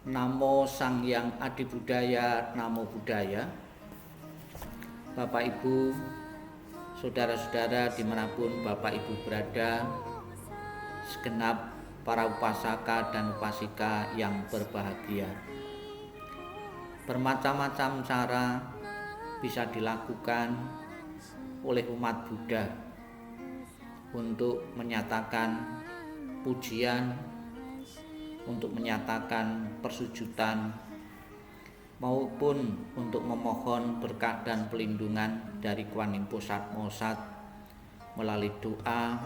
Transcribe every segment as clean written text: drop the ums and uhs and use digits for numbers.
Namo Sang Hyang Adibudaya, Namo Buddhaya. Bapak Ibu, saudara-saudara dimanapun Bapak Ibu berada, segenap para upasaka dan upasika yang berbahagia. Bermacam-macam cara bisa dilakukan oleh umat Buddha untuk menyatakan pujian, untuk menyatakan persujudan, maupun untuk memohon berkah dan pelindungan dari Kuan Yin Pusat Moksat melalui doa,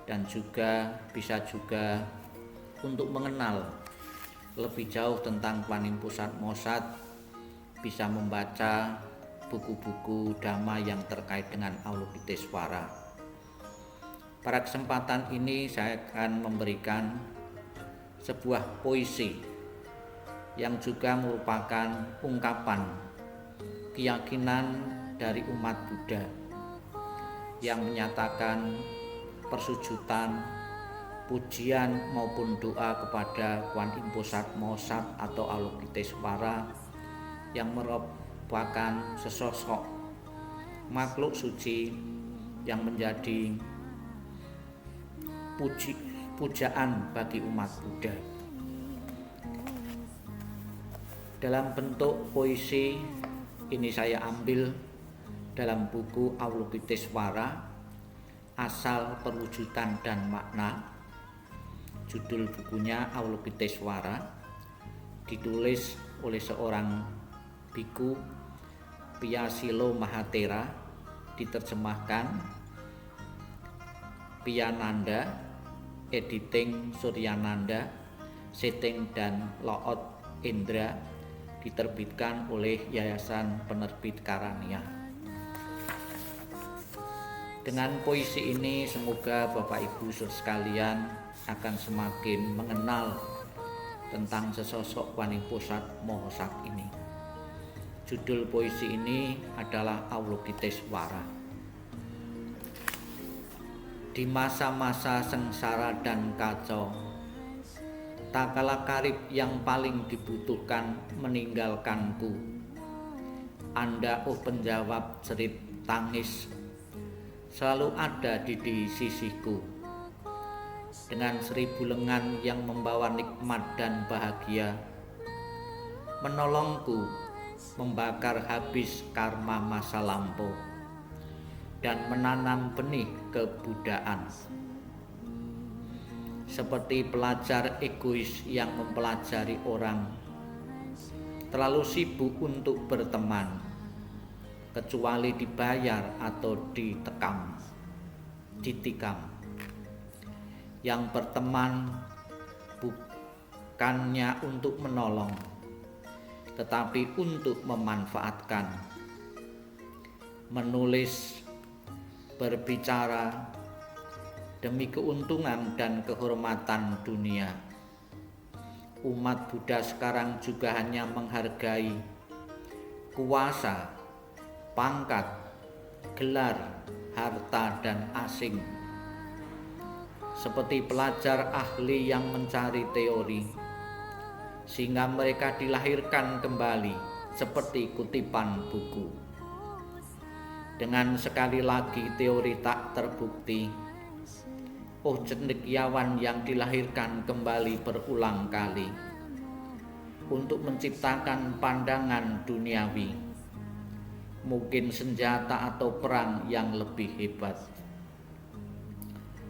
dan bisa juga untuk mengenal lebih jauh tentang Kuan Yin Pusat Moksat, bisa membaca buku-buku dhamma yang terkait dengan Avalokitesvara. Pada kesempatan ini saya akan memberikan sebuah puisi yang juga merupakan ungkapan keyakinan dari umat Buddha yang menyatakan persujudan, pujian maupun doa kepada Kuan Yin Pusat Moksat atau Avalokitesvara yang merupakan sesosok makhluk suci yang menjadi pujaan bagi umat Buddha. Dalam bentuk puisi ini saya ambil dalam buku Avalokitesvara, Asal Perwujudan dan Makna. Judul bukunya Avalokitesvara, ditulis oleh seorang biku Piyasilo Mahatera, diterjemahkan Piyananda, editing Suryananda, setting dan layout Indra, diterbitkan oleh Yayasan Penerbit Karania. Dengan puisi ini semoga Bapak Ibu sekalian akan semakin mengenal tentang sesosok Kuan Yin Pusat Moksat ini. Judul puisi ini adalah Avalokitesvara. Di masa-masa sengsara dan kacau, tak kala karib yang paling dibutuhkan meninggalkanku. Anda, oh penjawab cerit tangis, selalu ada di sisiku. Dengan 1000 lengan yang membawa nikmat dan bahagia, menolongku membakar habis karma masa lampau dan menanam benih kebudayaan. Seperti pelajar egois yang mempelajari orang, terlalu sibuk untuk berteman, kecuali dibayar atau ditikam. Yang berteman bukannya untuk menolong, tetapi untuk memanfaatkan, menulis, berbicara demi keuntungan dan kehormatan dunia. Umat Buddha sekarang juga hanya menghargai kuasa, pangkat, gelar, harta, dan asing. Seperti pelajar ahli yang mencari teori, sehingga mereka dilahirkan kembali seperti kutipan buku. Dengan sekali lagi teori tak terbukti, oh cendekiawan yang dilahirkan kembali berulang kali untuk menciptakan pandangan duniawi, mungkin senjata atau perang yang lebih hebat.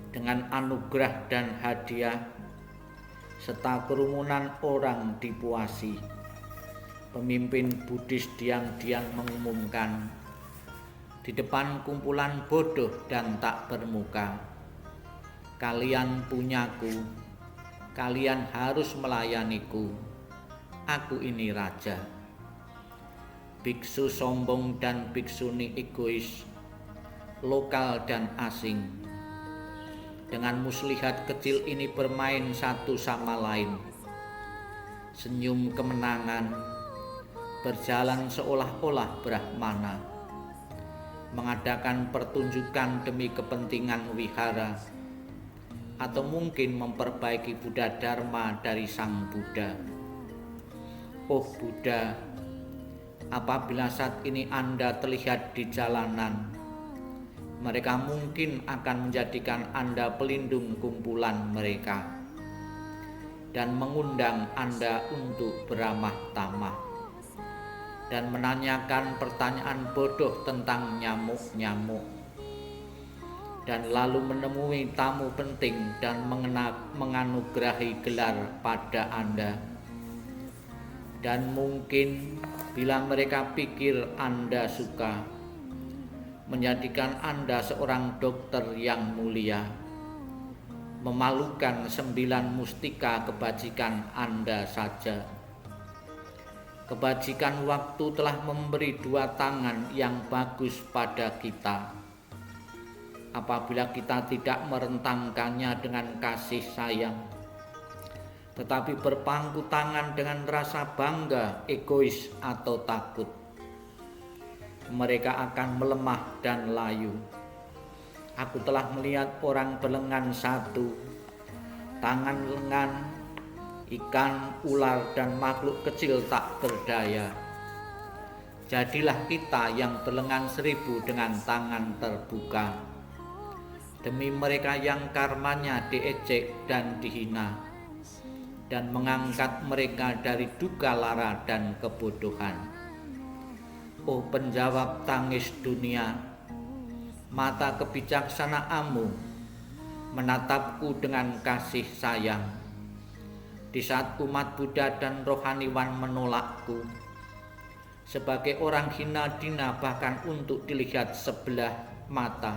Dengan anugerah dan hadiah serta kerumunan orang dipuasi, pemimpin Buddhis diam-diam mengumumkan di depan kumpulan bodoh dan tak bermuka, kalian punyaku, kalian harus melayaniku, aku ini raja. Biksu sombong dan biksuni egois, lokal dan asing, dengan muslihat kecil ini bermain satu sama lain, senyum kemenangan, berjalan seolah-olah brahmana, mengadakan pertunjukan demi kepentingan wihara, atau mungkin memperbaiki Buddha Dharma dari Sang Buddha. Oh Buddha, apabila saat ini Anda terlihat di jalanan, mereka mungkin akan menjadikan Anda pelindung kumpulan mereka dan mengundang Anda untuk beramah tamah dan menanyakan pertanyaan bodoh tentang nyamuk-nyamuk, dan lalu menemui tamu penting dan menganugerahi gelar pada Anda. Dan mungkin bila mereka pikir Anda suka, menjadikan Anda seorang dokter yang mulia, memalukan 9 mustika kebajikan Anda saja. Kebajikan waktu telah memberi 2 tangan yang bagus pada kita. Apabila kita tidak merentangkannya dengan kasih sayang, tetapi berpangku tangan dengan rasa bangga, egois atau takut, mereka akan melemah dan layu. Aku telah melihat orang berlengan 1, tangan lengan, ikan, ular, dan makhluk kecil tak berdaya. Jadilah kita yang berlengan 1000 dengan tangan terbuka, demi mereka yang karmanya diejek dan dihina, dan mengangkat mereka dari duka lara dan kebodohan. Oh penjawab tangis dunia, mata kebijaksanaanmu menatapku dengan kasih sayang. Di saat umat Buddha dan rohaniwan menolakku sebagai orang hina dina, bahkan untuk dilihat sebelah mata,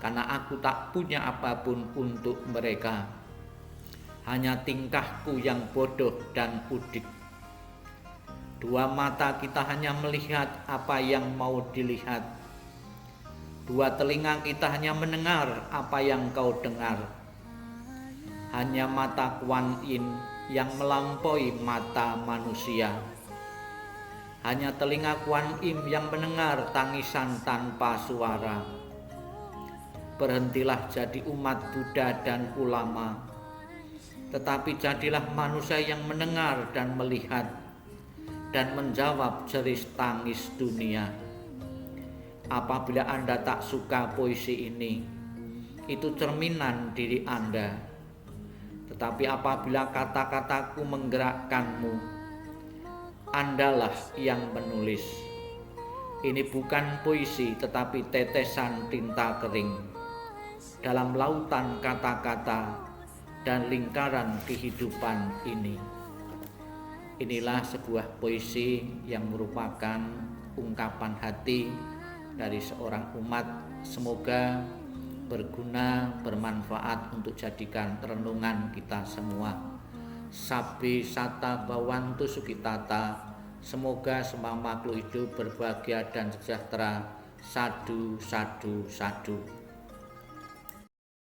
karena aku tak punya apapun untuk mereka, hanya tingkahku yang bodoh dan udik. 2 mata kita hanya melihat apa yang mau dilihat. 2 telinga kita hanya mendengar apa yang kau dengar. Hanya mata Kuan Yin yang melampaui mata manusia. Hanya telinga Kuan Yin yang mendengar tangisan tanpa suara. Berhentilah jadi umat Buddha dan ulama, tetapi jadilah manusia yang mendengar dan melihat dan menjawab jeris tangis dunia. Apabila Anda tak suka puisi ini, itu cerminan diri Anda. Tetapi apabila kata-kataku menggerakkanmu, Andalah yang menulis. Ini bukan puisi, tetapi tetesan tinta kering dalam lautan kata-kata dan lingkaran kehidupan ini. Inilah sebuah puisi yang merupakan ungkapan hati dari seorang umat. Semoga berguna, bermanfaat untuk jadikan renungan kita semua. Sabbi sata bawantu sukitata. Semoga semua makhluk hidup berbahagia dan sejahtera. Sadu, sadu, sadu.